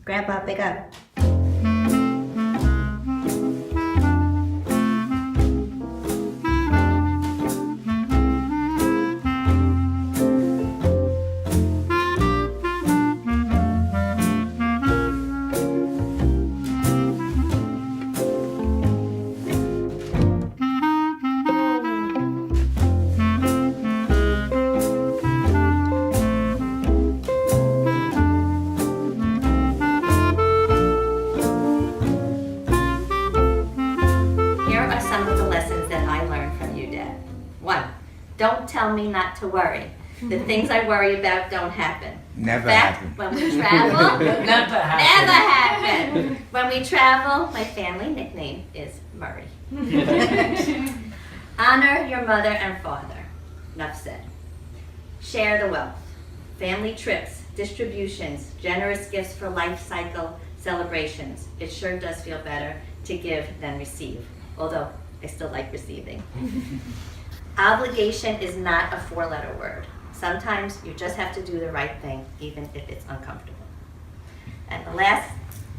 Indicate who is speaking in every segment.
Speaker 1: Grandpa, pick up. Here are some of the lessons that I learned from you, Dad. 1, don't tell me not to worry. The things I worry about don't happen.
Speaker 2: Never
Speaker 1: In fact,
Speaker 2: happened.
Speaker 1: when we travel,
Speaker 3: Never happened.
Speaker 1: never happen. When we travel, my family nickname is Murray. Honor your mother and father. Enough said. Share the wealth. Family trips, distributions, generous gifts for life cycle celebrations. It sure does feel better to give than receive, although I still like receiving. Obligation is not a 4-letter word. Sometimes you just have to do the right thing, even if it's uncomfortable. And the last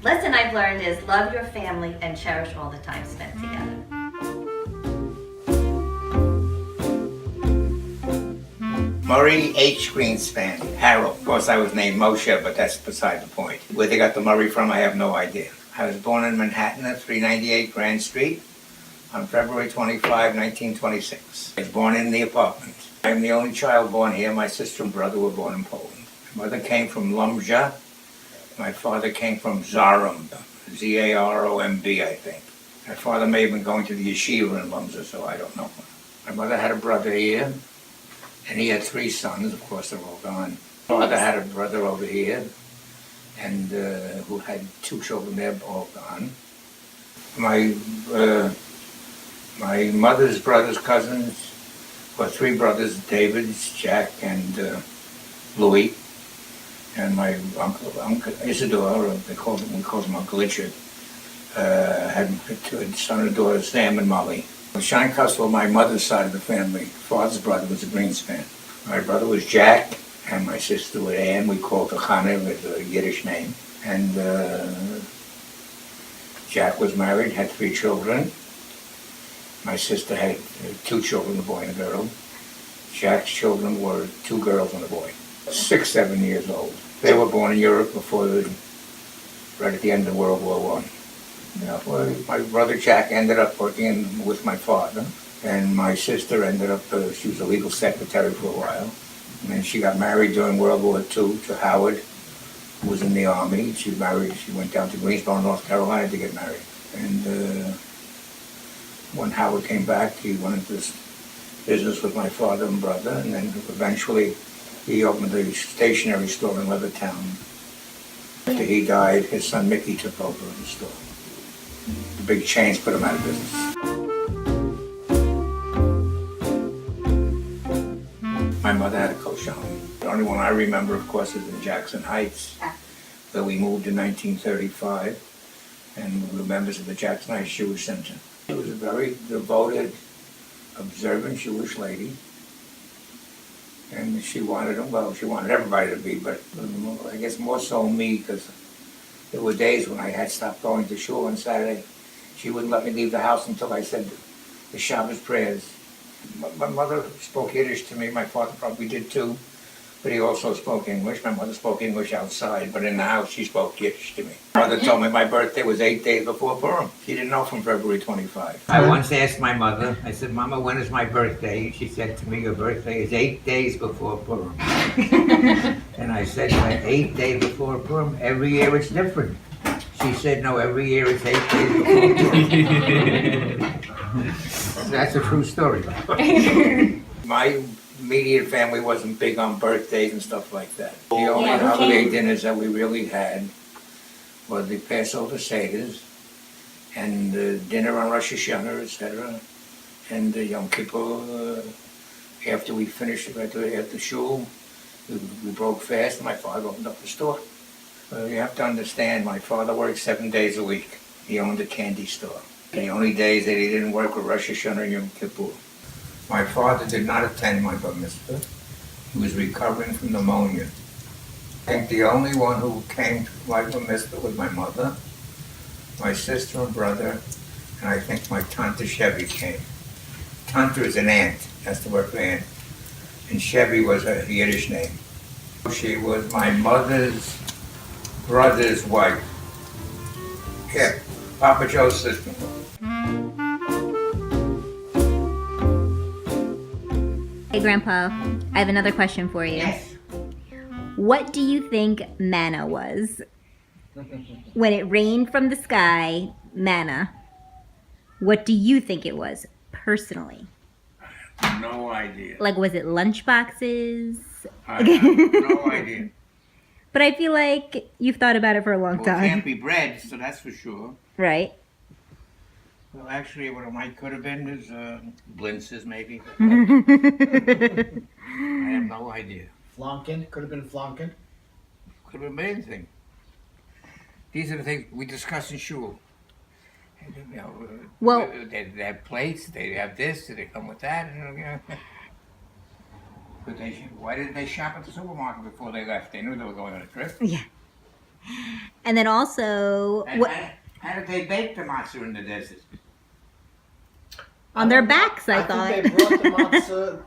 Speaker 1: lesson I've learned is love your family and cherish all the time spent together.
Speaker 2: Murray H. Greenspan, Harold. Of course, I was named Moshe, but that's beside the point. Where they got the Murray from, I have no idea. I was born in Manhattan at 398 Grand Street on February 25, 1926. I was born in the apartment. I'm the only child born here. My sister and brother were born in Poland. My mother came from Lumja. My father came from Zarom, Z-A-R-O-M-B, I think. My father may have been going to the yeshiva in Lumja, so I don't know. My mother had a brother here, and he had 3 sons. Of course, they're all gone. My father had a brother over here, and who had 2 children. They're all gone. My mother's brother's cousins were 3 brothers: David, Jack, and Louis. And my uncle Isidore, we called him Uncle Richard, had a son and daughter, Sam and Molly. Shine Cussel, my mother's side of the family, father's brother was a Greenspan. My brother was Jack, and my sister was Ann. We called her Chana with a Yiddish name. And Jack was married, had 3 children. My sister had 2 children, a boy and a girl. Jack's children were 2 girls and a boy, 6, 7 years old. They were born in Europe right at the end of World War I. You know, well, my brother Jack ended up working with my father, and my sister ended up, she was a legal secretary for a while. And then she got married during World War II to Howard, who was in the Army. She went down to Greensboro, North Carolina to get married. And when Howard came back, he went into this business with my father and brother, and then eventually he opened a stationery store in Levittown. After he died, his son Mickey took over the store. The big chains put him out of business. My mother had a kosher. The only one I remember, of course, is in Jackson Heights, where we moved in 1935, and we were members of the Jackson Heights Jewish Center. She was a very devoted, observant Jewish lady. And she wanted everybody to be, but I guess more so me, because there were days when I had stopped going to shul on Saturday. She wouldn't let me leave the house until I said the Shabbos prayers. My mother spoke Yiddish to me, my father probably did too, but he also spoke English. My mother spoke English outside, but in the house she spoke Yiddish to me. My mother told me my birthday was 8 days before Purim. She didn't know from February 25. I once asked my mother, I said, Mama, when is my birthday? She said to me, your birthday is 8 days before Purim. And I said, 8 days before Purim? Every year it's different. She said, no, every year it's 8 days before Purim. That's a true story. My immediate family wasn't big on birthdays and stuff like that. The only holiday dinners that we really had were the Passover Seders and dinner on Rosh Hashanah, etc. And Yom Kippur, after we finished at the shul, we broke fast and my father opened up the store. You have to understand, my father worked 7 days a week. He owned a candy store. The only days that he didn't work were Rosh Hashanah and Yom Kippur. My father did not attend my bar mitzvah. He was recovering from pneumonia. I think the only one who came to life and missed it was my mother, my sister and brother, and I think my Tante Chevy came. Tante is an aunt, that's the word for aunt, and Chevy was a Yiddish name. She was my mother's brother's wife. Yeah, Papa Joe's sister.
Speaker 3: Hey, Grandpa, I have another question for you.
Speaker 2: Yes.
Speaker 3: What do you think manna was? When it rained from the sky, manna. What do you think it was, personally?
Speaker 2: No idea.
Speaker 3: Like, was it lunch boxes?
Speaker 2: I have no idea.
Speaker 3: But I feel like you've thought about it for a long
Speaker 2: Well, it
Speaker 3: time.
Speaker 2: can't be bread, so that's for sure.
Speaker 3: Right?
Speaker 2: Well, actually, what it might could have been is blintzes, maybe. I have no idea.
Speaker 4: Flonkin, could have been Flonkin.
Speaker 2: Could have been anything. These are the things we discuss in shul. You know,
Speaker 3: Well-
Speaker 2: they have plates. They have this. They come with that. You know. But why didn't they shop at the supermarket before they left? They knew they were going on a trip.
Speaker 3: Yeah. And then also,
Speaker 2: And
Speaker 3: what,
Speaker 2: how did they bake the matzah in the desert?
Speaker 3: on their backs, I thought.
Speaker 4: think they brought the matzah.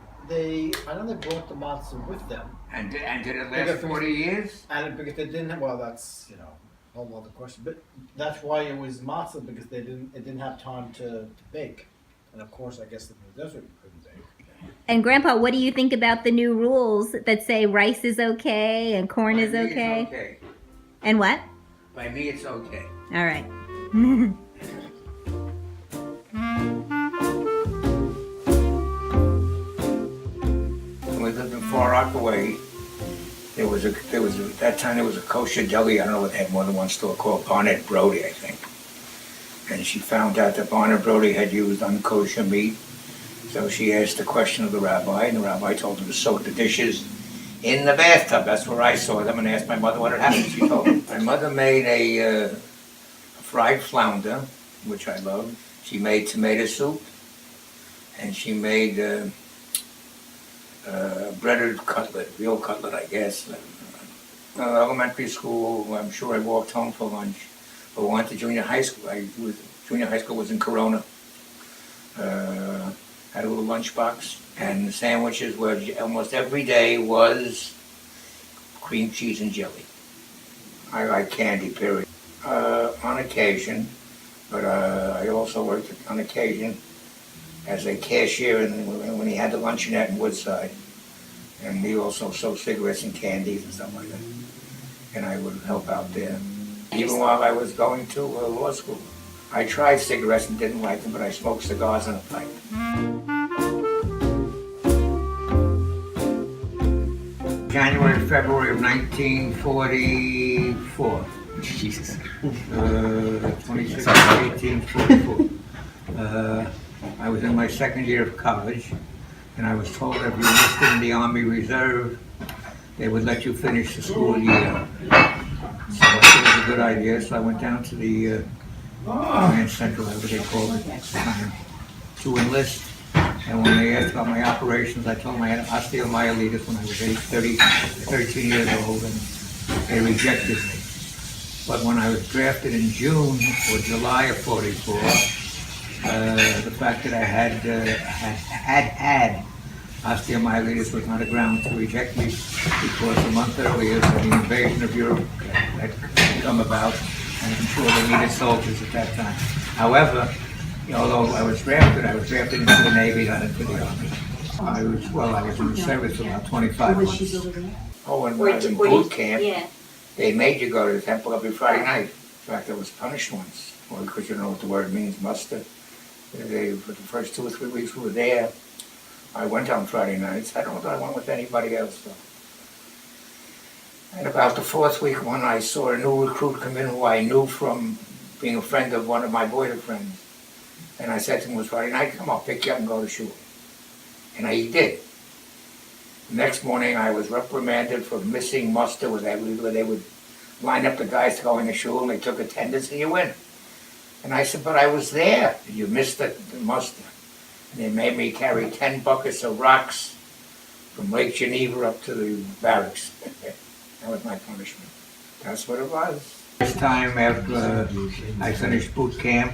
Speaker 4: I know they brought the matzah with them,
Speaker 2: And did it
Speaker 4: Because-
Speaker 2: last 40 years?
Speaker 4: and because they didn't. Well, that's a whole other question. But that's why it was matzah, because it didn't have time to bake, and of course, I guess in the desert you couldn't bake.
Speaker 3: And Grandpa, what do you think about the new rules that say rice is okay and corn is
Speaker 2: By me, it's
Speaker 3: okay?
Speaker 2: okay.
Speaker 3: And what?
Speaker 2: By me, it's okay.
Speaker 3: All right.
Speaker 2: When we lived in Far Rockaway, that time there was a kosher deli. I don't know what they had, more than one store, called Barnett Brody, I think. And she found out that Barnett Brody had used unkosher meat. So she asked the question of the rabbi, and the rabbi told her to soak the dishes in the bathtub. That's where I saw them, and asked my mother what had happened. She told me. My mother made a fried flounder, which I love. She made tomato soup, and she made breaded cutlet, real cutlet, I guess. Elementary school, I'm sure I walked home for lunch. But we went to junior high school. Junior high school was in Corona. Had a little lunchbox, and the sandwiches were almost every day was cream cheese and jelly. I like candy, period. On occasion, but I also worked on occasion as a cashier when he had the luncheonette in Woodside. And he also sold cigarettes and candies and stuff like that. And I would help out there. Even while I was going to law school. I tried cigarettes and didn't like them, but I smoked cigars and a pipe. January, February of 1944.
Speaker 5: Jesus.
Speaker 2: 26, 1844. I was in my second year of college, and I was told if you enlisted in the Army Reserve, they would let you finish the school year. So I thought it was a good idea, so I went down to the Grand Central, whatever they called it at the time, to enlist. And when they asked about my operations, I told them I had osteomyelitis when I was 13 years old, and they rejected me. But when I was drafted in June or July of '44, the fact that I had osteomyelitis was not a ground to reject me, because a month earlier the invasion of Europe had come about, and I'm sure they needed soldiers at that time. However, although I was drafted into the Navy, not into the Army. I was in the service for about 25 months. Oh, and when I was in boot camp, they made you go to the temple every Friday night. In fact, I was punished once, well, because you don't know what the word means, muster. For the first 2 or 3 weeks we were there, I went on Friday nights. I don't know that I went with anybody else, though. And about the 4th week, when I saw a new recruit come in who I knew from being a friend of one of my boyhood friends. And I said to him, it was Friday night, come on, pick you up and go to shul. And he did. The next morning, I was reprimanded for missing muster, where they would line up the guys to go in the shul, and they took attendance, and you win. And I said, but I was there. You missed the muster. And they made me carry 10 buckets of rocks from Lake Geneva up to the barracks. That was my punishment. That's what it was. This time after I finished boot camp,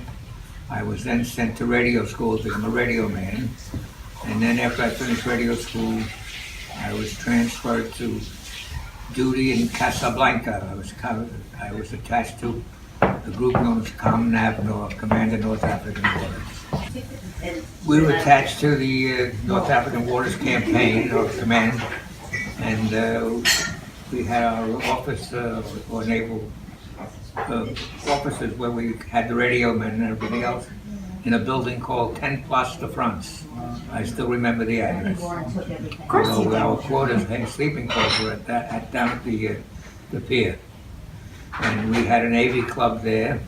Speaker 2: I was then sent to radio school to become a radio man. And then after I finished radio school, I was transferred to duty in Casablanca. I was attached to the group known as ComNav North, Command of North African Waters. We were attached to the North African Waters Campaign, or Command, and we had our office, or naval offices, where we had the radio men and everything else, in a building called 10 Place de France. I still remember the address. Of course you do. Our quarters and sleeping quarters were down at the pier. And we had a Navy club there,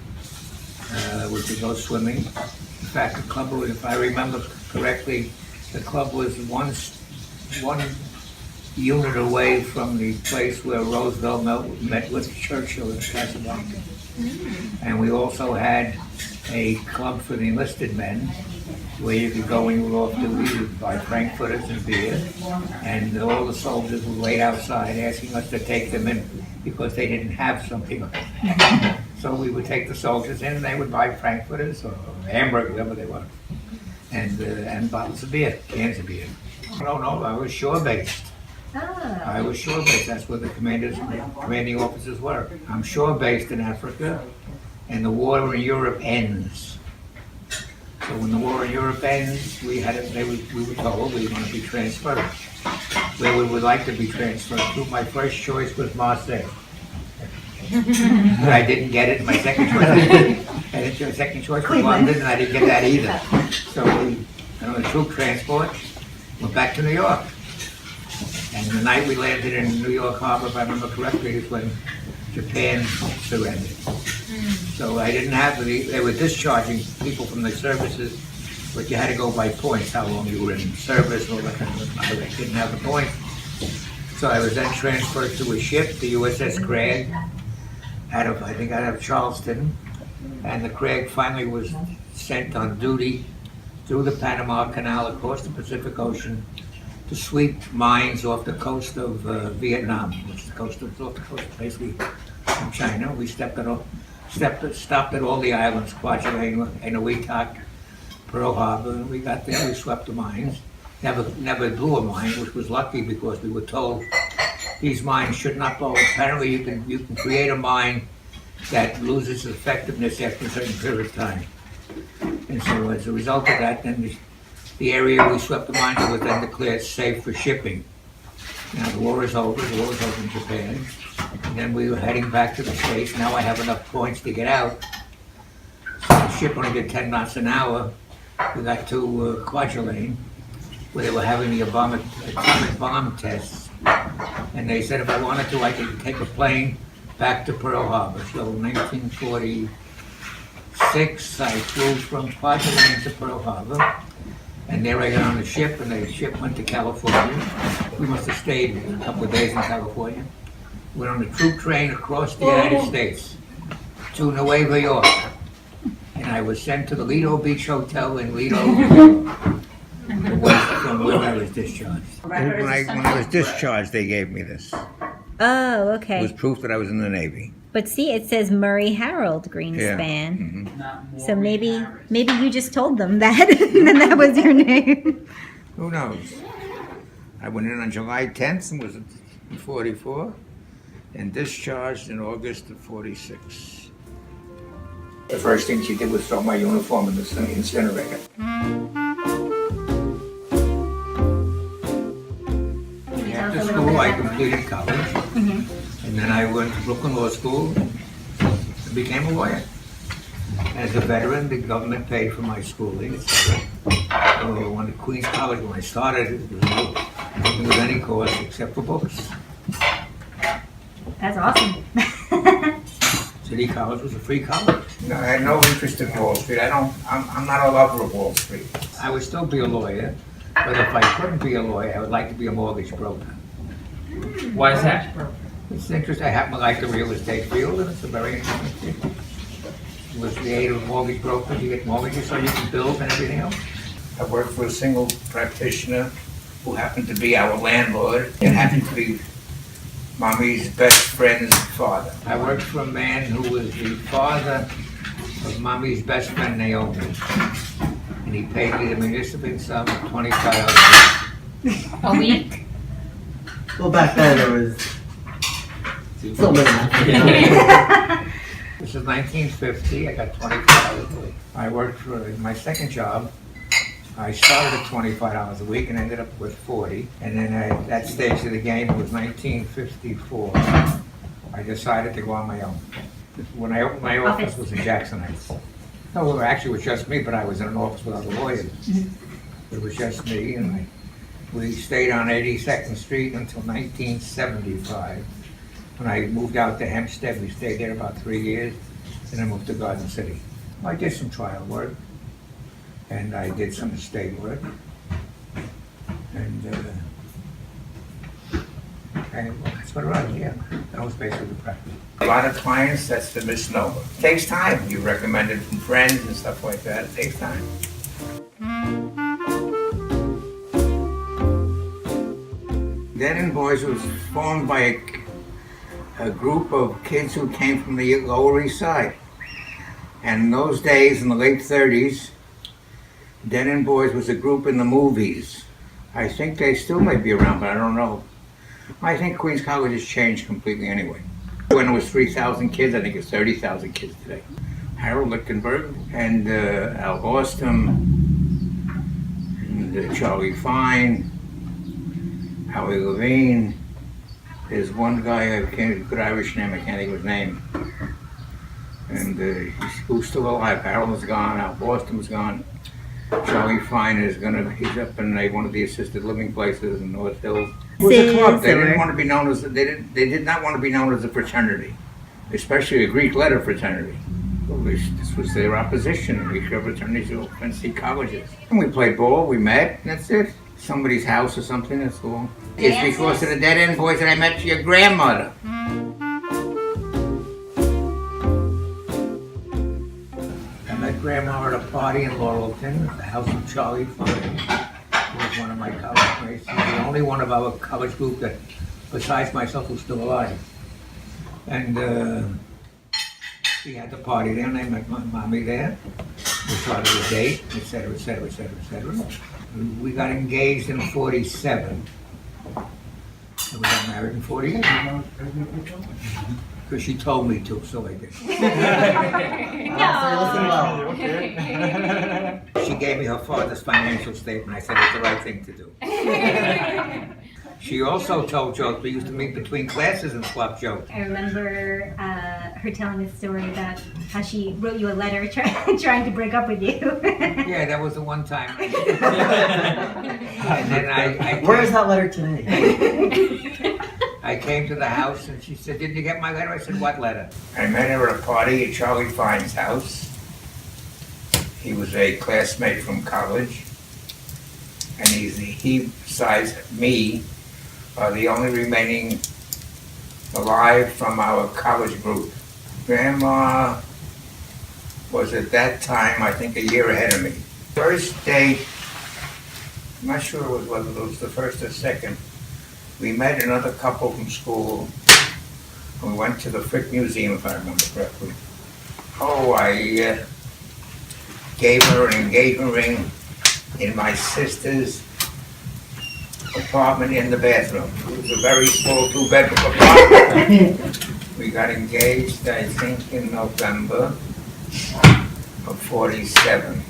Speaker 2: we could go swimming. In fact, the club, if I remember correctly, the club was one unit away from the place where Roosevelt met with Churchill in Casablanca. And we also had a club for the enlisted men, where you could go when you were off duty, you could buy frankfurters and beer, and all the soldiers would wait outside asking us to take them in because they didn't have something. So we would take the soldiers in, and they would buy frankfurters or hamburger, whatever they wanted, and bottles of beer, cans of beer. No, I was shore-based. I was shore-based. That's where the commanding officers were. I'm shore-based in Africa, and the war in Europe ends. So when the war in Europe ends, we were told we were going to be transferred. Where we would like to be transferred to, my first choice was Marseille. But I didn't get it. My second choice was London, and I didn't get that either. So we, on a troop transport, went back to New York. And the night we landed in New York Harbor, if I remember correctly, is when Japan surrendered. So I didn't have they were discharging people from the services, but you had to go by points, how long you were in service, or that kind of thing. I didn't have the points. So I was then transferred to a ship, the USS Craig, out of Charleston. And the Craig finally was sent on duty through the Panama Canal across the Pacific Ocean to sweep mines off the coast of Vietnam, which is off the coast basically from China. We stopped at all the islands, Kwajalein, Enewetak, Pearl Harbor, and we got there, we swept the mines. Never blew a mine, which was lucky because we were told these mines should not blow. Apparently you can create a mine that loses its effectiveness after a certain period of time. And so as a result of that, then the area we swept the mines was then declared safe for shipping. Now the war is over in Japan. And then we were heading back to the States. Now I have enough points to get out. So the ship only did 10 knots an hour. We got to Kwajalein, where they were having the atomic bomb tests. And they said if I wanted to, I could take a plane back to Pearl Harbor. So in 1946, I flew from Kwajalein to Pearl Harbor. And there I got on the ship, and the ship went to California. We must have stayed a couple of days in California. Went on a troop train across the United States to Nueva York. And I was sent to the Lido Beach Hotel in Lido, from where I was discharged. When I was discharged, they gave me this.
Speaker 3: Oh,
Speaker 2: It
Speaker 3: okay.
Speaker 2: was proof that I was in the Navy.
Speaker 3: But see, it says Murray Harold Greenspan.
Speaker 2: Mhm.
Speaker 3: So maybe you just told them that, and then that was your name.
Speaker 2: Who knows? I went in on July 10th and was in 44, and discharged in August of 46. The first thing she did was throw my uniform in the incinerator. After school, I completed college, and then I went to Brooklyn Law School and became a lawyer. As a veteran, the government paid for my schooling, etc. So when at Queens College, when I started, it wasn't with any cost except for books.
Speaker 3: That's awesome.
Speaker 2: City College was a free college. No, I had no interest in Wall Street. I'm not a lover of Wall Street. I would still be a lawyer, but if I couldn't be a lawyer, I would like to be a mortgage broker.
Speaker 5: Why is that?
Speaker 2: It's interesting. I happen to like the real estate field, and it's a very interesting field. With the aid of mortgage brokers, you get mortgages so you can build and everything else. I worked for a single practitioner who happened to be our landlord. It happened to be Mommy's best friend's father. I worked for a man who was the father of Mommy's best friend Naomi. And he paid me the municipal sum of $25
Speaker 1: A week?
Speaker 6: Well, back then it was still minimum.
Speaker 2: This is 1950, I got $25 a week. I worked for my second job. I started at $25 a week and ended up with 40. And then at that stage of the game, it was 1954, I decided to go on my own. When I opened my office, it was in Jackson Heights. No, actually, it was just me, but I was in an office with other lawyers. It was just me, and we stayed on 82nd Street until 1975. When I moved out to Hempstead, we stayed there about 3 years, and I moved to Garden City. I did some trial work, and I did some estate work, and well, that's what it was, yeah. That was basically the practice. A lot of clients, that's the misnomer. It takes time. You recommend it from friends and stuff like that. It takes time. Dead Boys was formed by a group of kids who came from the Lower East Side. And in those days, in the late 30s, Dead Boys was a group in the movies. I think they still may be around, but I don't know. I think Queens College has changed completely anyway. When it was 3,000 kids, I think it's 30,000 kids today. Harold Lichtenberg and Al Boston, and Charlie Fine, Howie Levine. There's one guy, a good Irish name, I can't think of his name. And who's still alive. Harold is gone, Al Boston was gone. Charlie Fine he's up in one of the assisted living places in North Hills. It was a club. They didn't want to be known as, they did not want to be known as a fraternity, especially a Greek letter fraternity. This was their opposition. Greek letter fraternities were fancy colleges. And we played ball, we met, and that's it. Somebody's house or something, that's all. It's because of the Dead End Boys that I met your grandmother. I met Grandma at a party in Laurelton, at the house of Charlie Fine. He was one of my college mates. He's the only one of our college group that, besides myself, who's still alive. And we had the party there, and I met my mommy there. We started a date, et cetera, et cetera, et cetera, et cetera. We got engaged in 47. And we got married in 48. Because she told me to, so I did. She gave me her father's financial statement. I said it's the right thing to do. She also told jokes. We used to meet between classes and swap jokes.
Speaker 3: I remember her telling a story about how she wrote you a letter trying to break up with you.
Speaker 2: Yeah, that was the one time. And then I
Speaker 6: Where is that letter today?
Speaker 2: I came to the house and she said, "Did you get my letter?" I said, "What letter?" I met her at a party at Charlie Fine's house. He was a classmate from college. And he besides me, are the only remaining alive from our college group. Grandma was at that time, I think, a year ahead of me. First date, I'm not sure whether it was the first or second, we met another couple from school, and we went to the Frick Museum, if I remember correctly. Oh, I gave her an engagement ring in my sister's apartment in the bathroom. It was a very small 2-bedroom apartment. We got engaged, I think, in November of 47.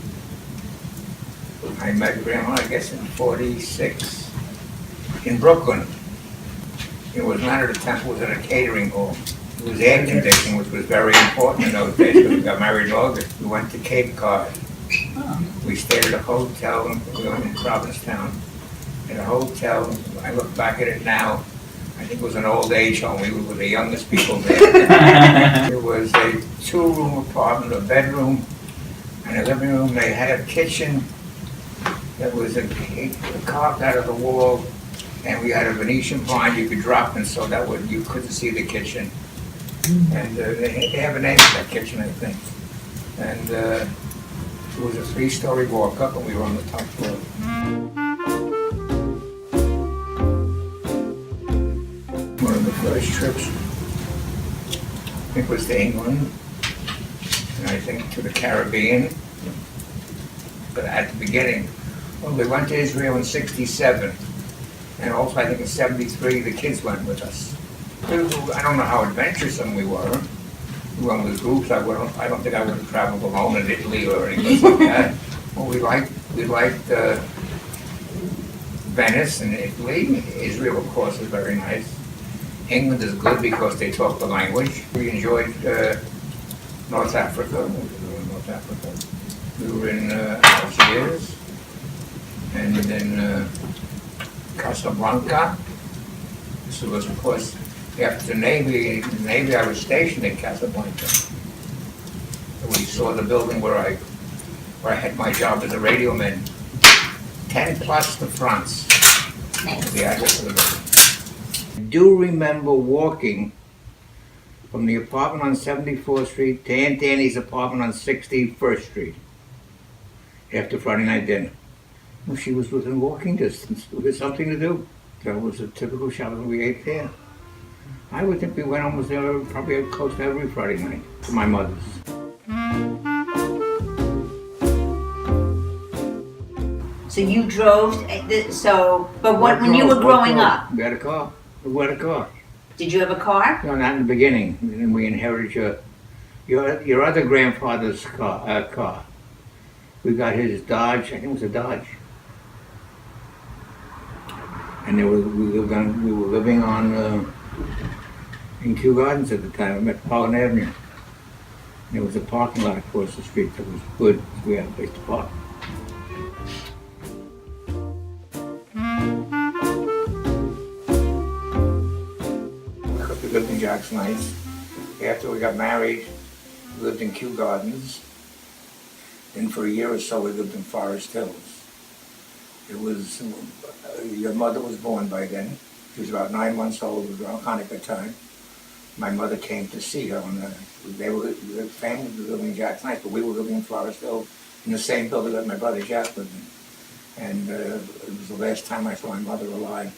Speaker 2: I met Grandma, I guess, in 46 in Brooklyn. It was not at a temple, it was at a catering hall. It was air conditioning, which was very important in those days because we got married in August. We went to Cape Cod. We stayed at a hotel, we went in Provincetown. In a hotel, I look back at it now, I think it was an old age home, we were the youngest people there. It was a 2-room apartment, a bedroom, and a living room. They had a kitchen that was carved out of the wall, and we had a Venetian blind you could drop in so that you couldn't see the kitchen. And they have a name for that kitchen, I think. And it was a 3-story walk-up, and we were on the top floor. One of the first trips, I think, was to England, and I think to the Caribbean. But at the beginning, well, we went to Israel in '67, and also I think in '73 the kids went with us. I don't know how adventuresome we were. We went with groups. I don't think I would have traveled alone in Italy or anything like that. Well, we liked Venice and Italy. Israel, of course, is very nice. England is good because they talk the language. We enjoyed North Africa. We were in Algiers, and then Casablanca. This was, of course, after the Navy. I was stationed in Casablanca. And we saw the building where I had my job as a radio man. 10 plus de France. The address of the building. I do remember walking from the apartment on 74th Street to Aunt Annie's apartment on 61st Street after Friday night dinner. Well, she was within walking distance. There was something to do. That was a typical shopping we ate there. I would think we went almost there probably close to every Friday night to my mother's.
Speaker 1: So you drove, but when you were growing up,
Speaker 2: We had a car. We had a car.
Speaker 1: did you have a car?
Speaker 2: No, not in the beginning. And then we inherited your other grandfather's car. We got his Dodge. I think it was a Dodge. And we were living on in Kew Gardens at the time, Metropolitan Avenue. There was a parking lot across the street that was good. We had a place to park. We lived in Jackson Heights. After we got married, we lived in Kew Gardens. Then for a year or so, we lived in Forest Hills. It was, your mother was born by then. She was about 9 months old. It was around Hanukkah time. My mother came to see her. The family was living in Jackson Heights, but we were living in Forest Hills in the same building that my brother Jack lived in. And it was the last time I saw my mother alive.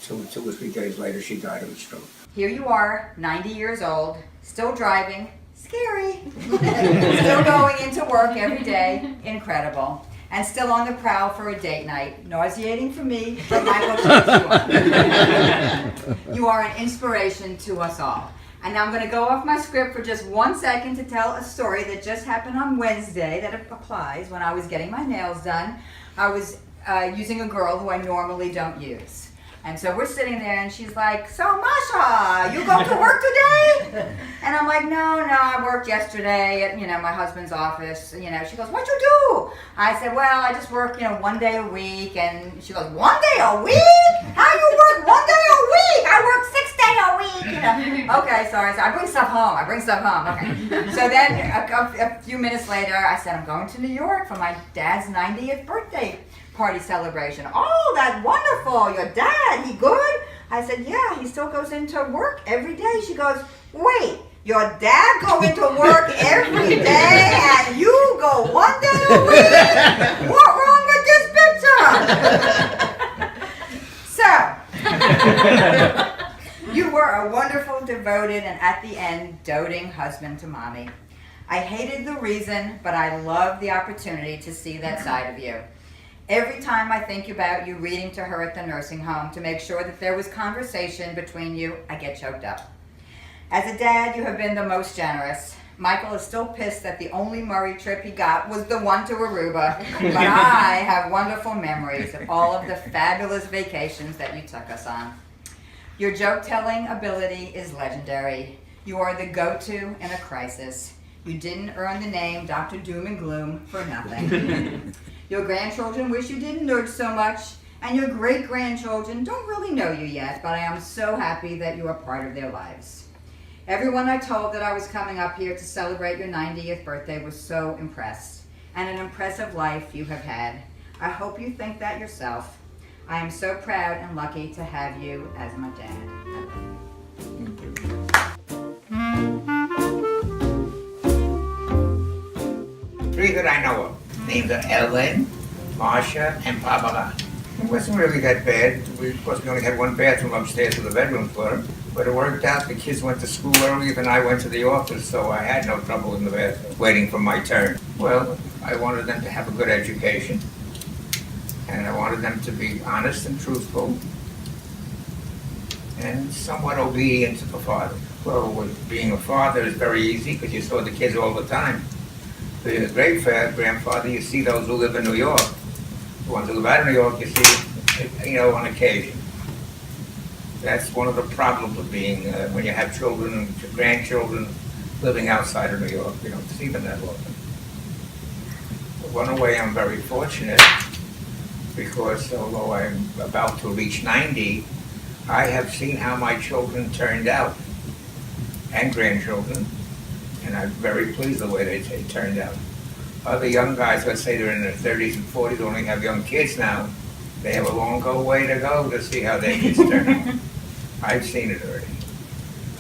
Speaker 2: 2 or 3 days later, she died of a stroke.
Speaker 7: Here you are, 90 years old, still driving, scary, still going into work every day, incredible, and still on the prowl for a date night, nauseating for me, but Michael cheers you up. You are an inspiration to us all. And now I'm going to go off my script for just 1 second to tell a story that just happened on Wednesday that applies. When I was getting my nails done, I was using a girl who I normally don't use. And so we're sitting there and she's like, "So Masha, you go to work today?" And I'm like, no, I worked yesterday at, my husband's office. She goes, "What'd you do?" I said, "Well, I just work, 1 day a week." And she goes, "1 day a week? How you work 1 day a week? I work 6 days a week." Okay, sorry. So I bring stuff home. Okay. So then a few minutes later, I said, "I'm going to New York for my dad's 90th birthday party celebration." "Oh, that's wonderful. Your dad, he good?" I said, "Yeah, he still goes into work every day." She goes, "Wait, your dad go into work every day and you go 1 day a week? What wrong with this picture?" So, you were a wonderful, devoted, and at the end, doting husband to Mommy. I hated the reason, but I loved the opportunity to see that side of you. Every time I think about you reading to her at the nursing home to make sure that there was conversation between you, I get choked up. As a dad, you have been the most generous. Michael is still pissed that the only Murray trip he got was the one to Aruba, but I have wonderful memories of all of the fabulous vacations that you took us on. Your joke-telling ability is legendary. You are the go-to in a crisis. You didn't earn the name Dr. Doom and Gloom for nothing. Your grandchildren wish you didn't nerd so much, and your great-grandchildren don't really know you yet, but I am so happy that you are part of their lives. Everyone I told that I was coming up here to celebrate your 90th birthday was so impressed, and an impressive life you have had. I hope you think that yourself. I am so proud and lucky to have you as my dad.
Speaker 2: Three that I know of. Names are Ellen, Marcia, and Barbara. It wasn't really that bad. Of course, we only had one bathroom upstairs with a bedroom for her. But it worked out, the kids went to school earlier than I went to the office, so I had no trouble in the bathroom waiting for my turn. Well, I wanted them to have a good education, and I wanted them to be honest and truthful, and somewhat obedient to the father. Well, being a father is very easy because you saw the kids all the time. Being a great grandfather, you see those who live in New York. The ones who live out of New York, you see, on occasion. That's one of the problems of being, when you have children and grandchildren living outside of New York, you don't see them that often. But in a way, I'm very fortunate because although I'm about to reach 90, I have seen how my children turned out, and grandchildren, and I'm very pleased the way they turned out. Other young guys, let's say they're in their 30s and 40s, only have young kids now, they have a long way to go to see how their kids turn out. I've seen it already.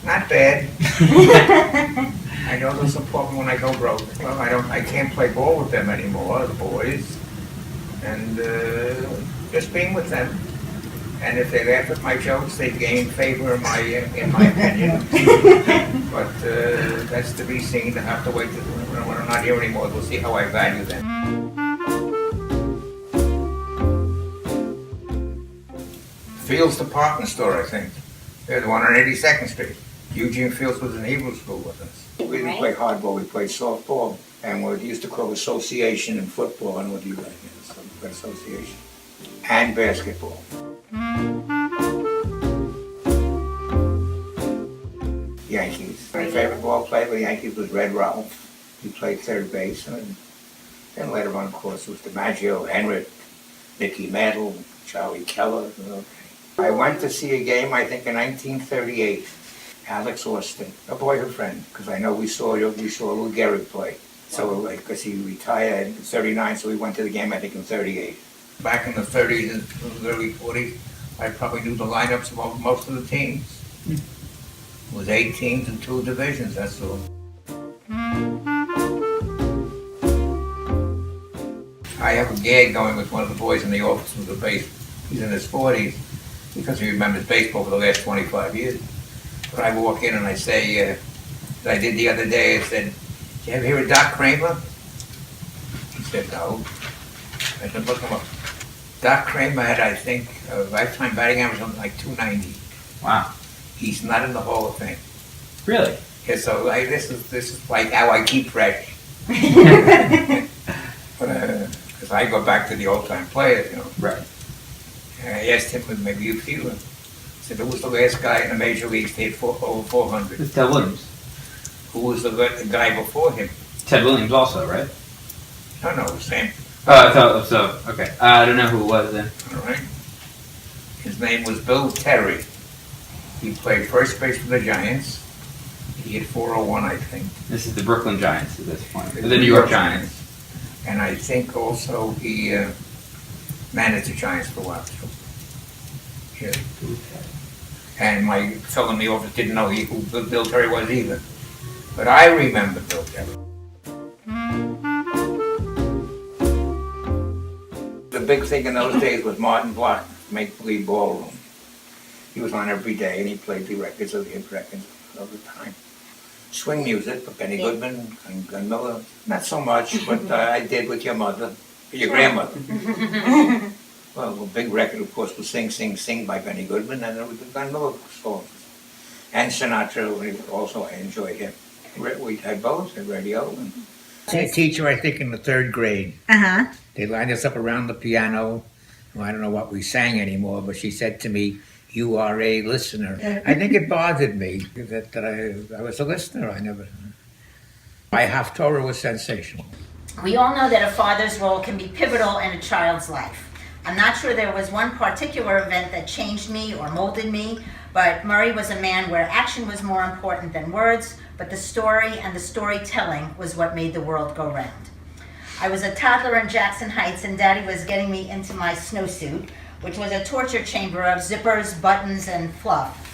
Speaker 2: Not bad. I know they'll support me when I go broke. Well, I can't play ball with them anymore, the boys, and just being with them. And if they laugh at my jokes, they gain favor in my opinion. But that's to be seen. They have to wait when I'm not here anymore. We'll see how I value them. Fields Department Store, I think. They're the one on 82nd Street. Eugene Fields was in Hebrew school with us. We didn't play hardball, we played softball. And we used to call association and football, and what do you like? Association. And basketball. Yankees. My favorite ball player for the Yankees was Red Ralph. He played third base, and then later on, of course, it was DiMaggio, Henrik, Mickey Mantle, Charlie Keller. Okay. I went to see a game, I think, in 1938. Alex Austin, a boyhood friend, because I know we saw Lou Gehrig play. So, because he retired in 39, so we went to the game, I think, in 38. Back in the 30s and early 40s, I probably knew the lineups of most of the teams. It was 8 teams and 2 divisions, that's all. I have a gag going with one of the boys in the office with the base. He's in his 40s because he remembers baseball for the last 25 years. But I walk in and I say, as I did the other day, I said, "Did you ever hear of Doc Kramer?" He said, "No." I said, "Look him up." Doc Kramer had, I think, a lifetime batting average something like 290.
Speaker 5: Wow.
Speaker 2: He's not in the Hall of Fame.
Speaker 5: Really?
Speaker 2: Yeah, so this is like how I keep fresh. Because I go back to the old-time players,
Speaker 5: Right.
Speaker 2: And I asked him, maybe you feel him. I said, who was the last guy in the major leagues to hit over 400?
Speaker 5: It's Ted Williams.
Speaker 2: Who was the guy before him?
Speaker 5: Ted Williams also, right?
Speaker 2: No, Sam.
Speaker 5: Oh, I thought so. Okay. I don't know who it was then.
Speaker 2: All right. His name was Bill Terry. He played first base for the Giants. He hit 401, I think.
Speaker 5: This is the Brooklyn Giants at this point. The New York Giants.
Speaker 2: And I think also he managed the Giants for a while, too. Yeah. And my fellow in the office didn't know who Bill Terry was either. But I remember Bill Terry. The big thing in those days was Martin Block, Make Believe Ballroom. He was on every day and he played the records of the hit records of the time. Swing music for Benny Goodman and Glenn Miller. Not so much, but I did with your mother, your grandmother. Well, the big record, of course, was Sing, Sing, Sing by Benny Goodman, and there was the Glenn Miller songs. And Sinatra, also I enjoyed him. We had both at radio. A teacher, I think, in the 3rd grade.
Speaker 3: Uh-huh.
Speaker 2: They lined us up around the piano. Well, I don't know what we sang anymore, but she said to me, "You are a listener." I think it bothered me that I was a listener. My Haftorah was sensational.
Speaker 8: We all know that a father's role can be pivotal in a child's life. I'm not sure there was one particular event that changed me or molded me, but Murray was a man where action was more important than words, but the story and the storytelling was what made the world go round. I was a toddler in Jackson Heights and Daddy was getting me into my snowsuit, which was a torture chamber of zippers, buttons, and fluff.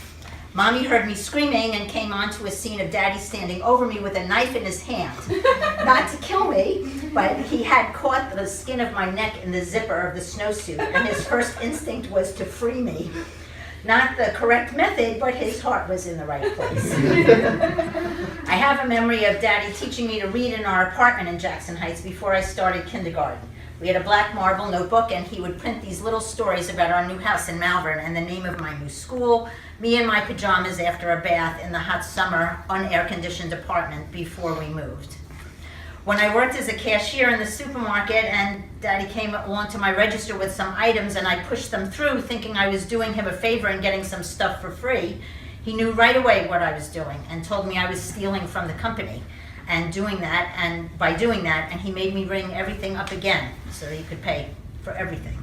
Speaker 8: Mommy heard me screaming and came onto a scene of Daddy standing over me with a knife in his hand. Not to kill me, but he had caught the skin of my neck in the zipper of the snowsuit, and his first instinct was to free me. Not the correct method, but his heart was in the right place. I have a memory of Daddy teaching me to read in our apartment in Jackson Heights before I started kindergarten. We had a black marble notebook, and he would print these little stories about our new house in Malvern and the name of my new school, me in my pajamas after a bath in the hot summer, unair-conditioned apartment before we moved. When I worked as a cashier in the supermarket and Daddy came along to my register with some items and I pushed them through thinking I was doing him a favor and getting some stuff for free, he knew right away what I was doing and told me I was stealing from the company. And by doing that, he made me ring everything up again so that he could pay for everything.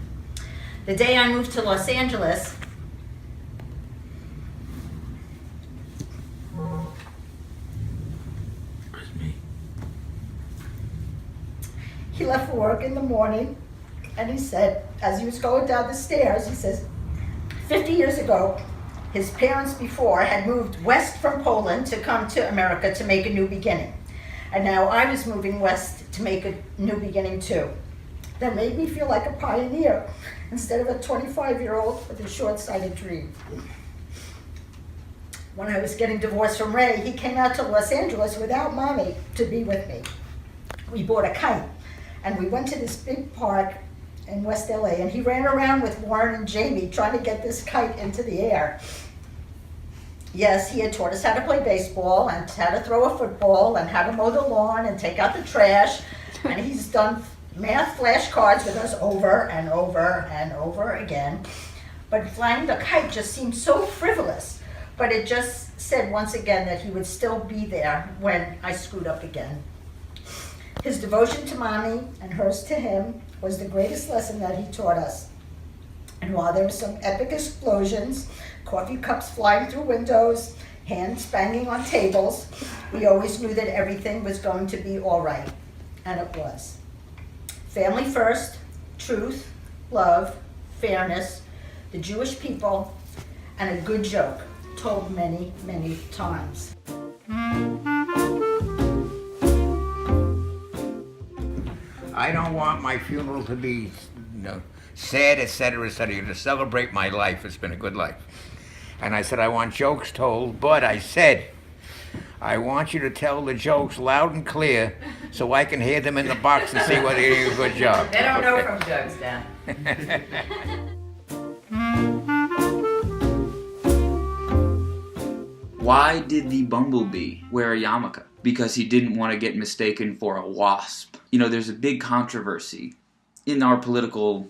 Speaker 8: The day I moved to Los Angeles, he left for work in the morning, and he said, as he was going down the stairs, he says, 50 years ago, his parents before had moved west from Poland to come to America to make a new beginning. And now I was moving west to make a new beginning too. That made me feel like a pioneer instead of a 25-year-old with a short-sighted dream. When I was getting divorced from Ray, he came out to Los Angeles without Mommy to be with me. We bought a kite, and we went to this big park in West LA, and he ran around with Warren and Jamie trying to get this kite into the air. Yes, he had taught us how to play baseball and how to throw a football and how to mow the lawn and take out the trash. And he's done math flashcards with us over and over and over again. But flying the kite just seemed so frivolous. But it just said once again that he would still be there when I screwed up again. His devotion to Mommy and hers to him was the greatest lesson that he taught us. And while there were some epic explosions, coffee cups flying through windows, hands banging on tables, we always knew that everything was going to be all right. And it was. Family first, truth, love, fairness, the Jewish people, and a good joke told many, many times.
Speaker 2: I don't want my funeral to be, sad, etc., etc., to celebrate my life. It's been a good life. And I said, I want jokes told, but I said, I want you to tell the jokes loud and clear so I can hear them in the box and see whether you're doing a good job.
Speaker 7: They don't know from jokes, Dan.
Speaker 9: Why did the bumblebee wear a yarmulke? Because he didn't want to get mistaken for a wasp. There's a big controversy in our political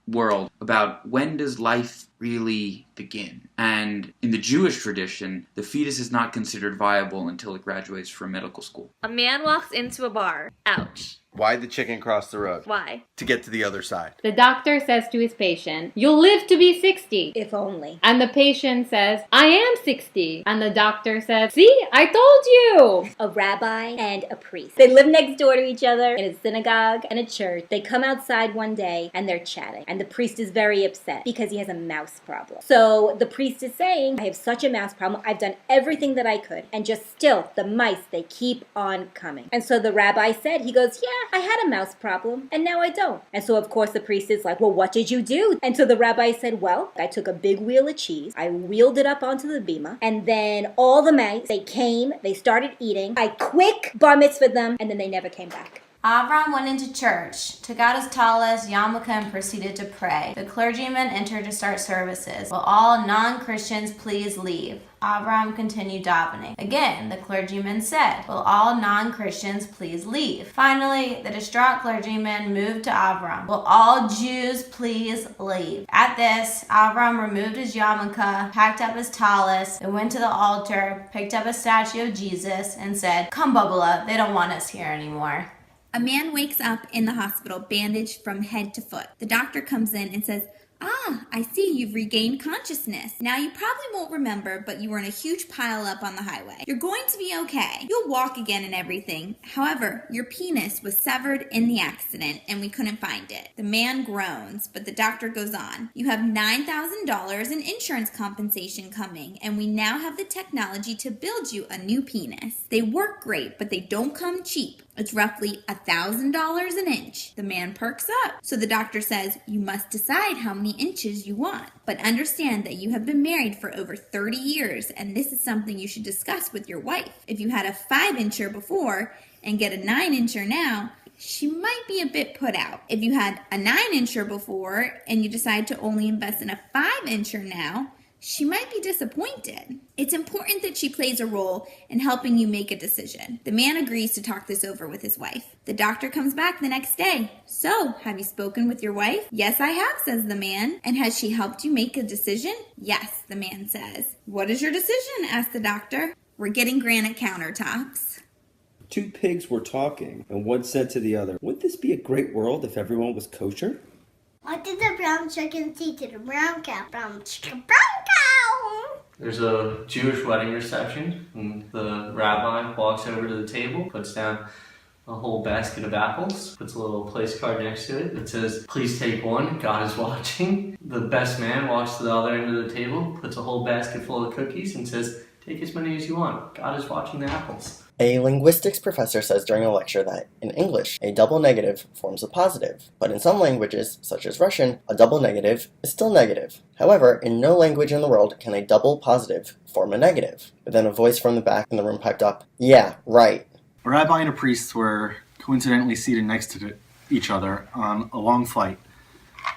Speaker 9: world about when does life really begin. And in the Jewish tradition, the fetus is not considered viable until it graduates from medical school.
Speaker 10: A man walks into a bar. Ouch.
Speaker 11: Why'd the chicken cross the road?
Speaker 10: Why?
Speaker 11: To get to the other side.
Speaker 12: The doctor says to his patient, "You'll live to be 60.
Speaker 3: If only.
Speaker 12: And the patient says, "I am 60. And the doctor says, "See, I told you."
Speaker 3: A rabbi and a priest. They live next door to each other in a synagogue and a church. They come outside one day and they're chatting. And the priest is very upset because he has a mouse problem. So the priest is saying, I have such a mouse problem. I've done everything that I could. And just still, the mice, they keep on coming. And so the rabbi said, he goes, yeah, I had a mouse problem and now I don't. And so of course the priest is like, well, what did you do? And so the rabbi said, well, I took a big wheel of cheese. I wheeled it up onto the bima. And then all the mice, they came, they started eating. I quick bar mitzvahed them and then they never came back.
Speaker 13: Avram went into church, took out his talis, yarmulke, and proceeded to pray. The clergyman entered to start services. Will all non-Christians please leave? Avram continued davening. Again, the clergyman said, will all non-Christians please leave? Finally, the distraught clergyman moved to Avram. Will all Jews please leave? At this, Avram removed his yarmulke, packed up his talis, and went to the altar, picked up a statue of Jesus, and said, come Bubala, they don't want us here anymore.
Speaker 14: A man wakes up in the hospital, bandaged from head to foot. The doctor comes in and says, I see you've regained consciousness. Now you probably won't remember, but you were in a huge pileup on the highway. You're going to be okay. You'll walk again and everything. However, your penis was severed in the accident and we couldn't find it. The man groans, but the doctor goes on. You have $9,000 in insurance compensation coming, and we now have the technology to build you a new penis. They work great, but they don't come cheap. It's roughly $1,000 an inch. The man perks up. So the doctor says, you must decide how many inches you want. But understand that you have been married for over 30 years, and this is something you should discuss with your wife. If you had a 5-incher before and get a 9-incher now, she might be a bit put out. If you had a 9-incher before and you decide to only invest in a 5-incher now, she might be disappointed. It's important that she plays a role in helping you make a decision. The man agrees to talk this over with his wife. The doctor comes back the next day. So, have you spoken with your wife? Yes, I have, says the man. And has she helped you make a decision? Yes, the man says. What is your decision? Asked the doctor. We're getting granite countertops.
Speaker 15: Two pigs were talking, and one said to the other, wouldn't this be a great world if everyone was kosher?
Speaker 16: What did the brown chicken say to the brown cow? Brown chicken, brown cow!
Speaker 17: There's a Jewish wedding reception, and the rabbi walks over to the table, puts down a whole basket of apples, puts a little place card next to it that says, please take one, God is watching. The best man walks to the other end of the table, puts a whole basket full of cookies, and says, take as many as you want, God is watching the apples.
Speaker 6: A linguistics professor says during a lecture that, in English, a double negative forms a positive, but in some languages, such as Russian, a double negative is still negative. However, in no language in the world can a double positive form a negative. But then a voice from the back in the room piped up, yeah, right.
Speaker 4: A rabbi and a priest were coincidentally seated next to each other on a long flight.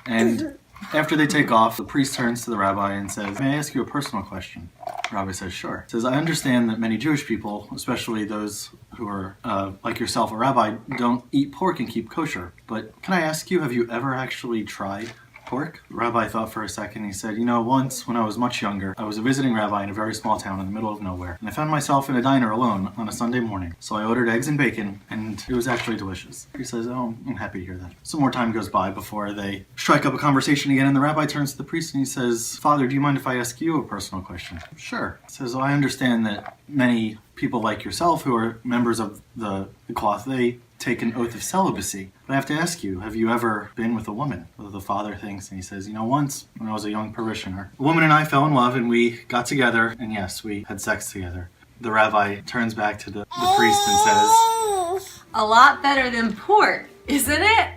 Speaker 4: And after they take off, the priest turns to the rabbi and says, may I ask you a personal question? The rabbi says, sure. He says, I understand that many Jewish people, especially those who are, like yourself, a rabbi, don't eat pork and keep kosher. But can I ask you, have you ever actually tried pork? The rabbi thought for a second. He said, once when I was much younger, I was a visiting rabbi in a very small town in the middle of nowhere. And I found myself in a diner alone on a Sunday morning. So I ordered eggs and bacon, and it was actually delicious. He says, oh, I'm happy to hear that. Some more time goes by before they strike up a conversation again, and the rabbi turns to the priest and he says, Father, do you mind if I ask you a personal question? Sure. He says, I understand that many people like yourself who are members of the cloth, they take an oath of celibacy. But I have to ask you, have you ever been with a woman? Well, the father thinks, and he says, once when I was a young parishioner, a woman and I fell in love, and we got together, and yes, we had sex together. The rabbi turns back to the priest and says,
Speaker 18: a lot better than pork, isn't it?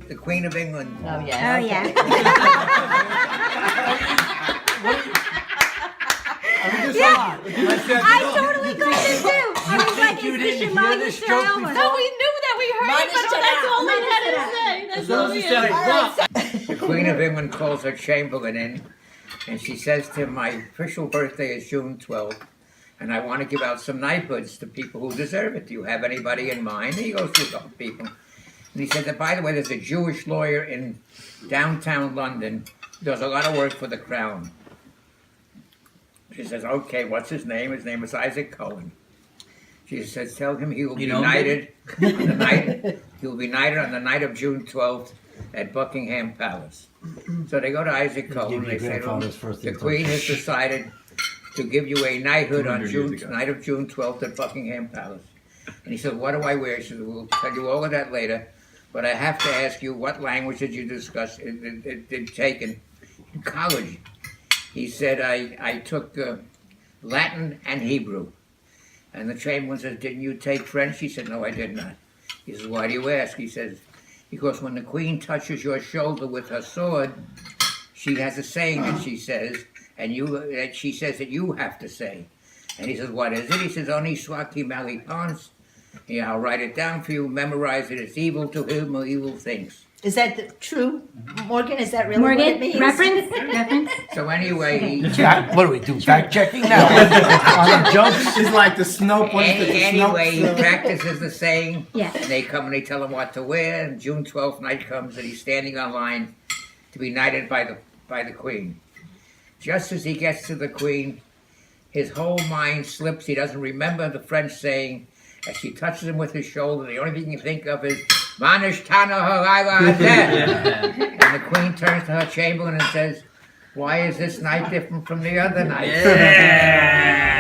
Speaker 2: The Queen of England.
Speaker 1: Oh, yeah.
Speaker 14: Oh, yeah.
Speaker 18: I totally got it too. I was like,
Speaker 2: you
Speaker 18: is
Speaker 2: didn't
Speaker 18: this
Speaker 2: hear
Speaker 18: minus
Speaker 2: this
Speaker 18: your
Speaker 2: joke
Speaker 18: Alma?
Speaker 2: before?
Speaker 18: No, we knew that we heard it, but that's all we had to say. That's all we had to say.
Speaker 2: The Queen of England calls her Chamberlain in, and she says to him, my official birthday is June 12th, and I want to give out some knighthoods to people who deserve it. Do you have anybody in mind? And he goes through the people. And he said that, by the way, there's a Jewish lawyer in downtown London who does a lot of work for the Crown. She says, okay, what's his name? His name is Isaac Cohen. She says, tell him he will be knighted on the night. He will be knighted on the night of June 12th at Buckingham Palace. So they go to Isaac Cohen. They say, the Queen has decided to give you a knighthood on night of June 12th at Buckingham Palace. And he said, what do I wear? She said, we'll tell you all of that later. But I have to ask you, what language did you discuss, take in college? He said, I took Latin and Hebrew. And the Chamberlain says, didn't you take French? He said, no, I did not. He says, why do you ask? He says, because when the Queen touches your shoulder with her sword, she has a saying that she says, and she says that you have to say. And he says, what is it? He says, Oni swaki mali pons. Yeah, I'll write it down for you, memorize it. It's evil to him or evil things.
Speaker 8: Is that true, Morgan? Is that really
Speaker 3: Morgan,
Speaker 8: what it means?
Speaker 3: reference?
Speaker 2: So anyway,
Speaker 19: what do we do? Fact checking now? On the jokes is like the Snope.
Speaker 2: Anyway, he practices the saying.
Speaker 3: Yeah.
Speaker 2: And they come and they tell him what to wear. And June 12th night comes, and he's standing on line to be knighted by the Queen. Just as he gets to the Queen, his whole mind slips. He doesn't remember the French saying. As she touches him with his shoulder, the only thing he can think of is Manish Tana Harila Hazeh. And the Queen turns to her Chamberlain and says, why is this night different from the other night?
Speaker 19: Yeah.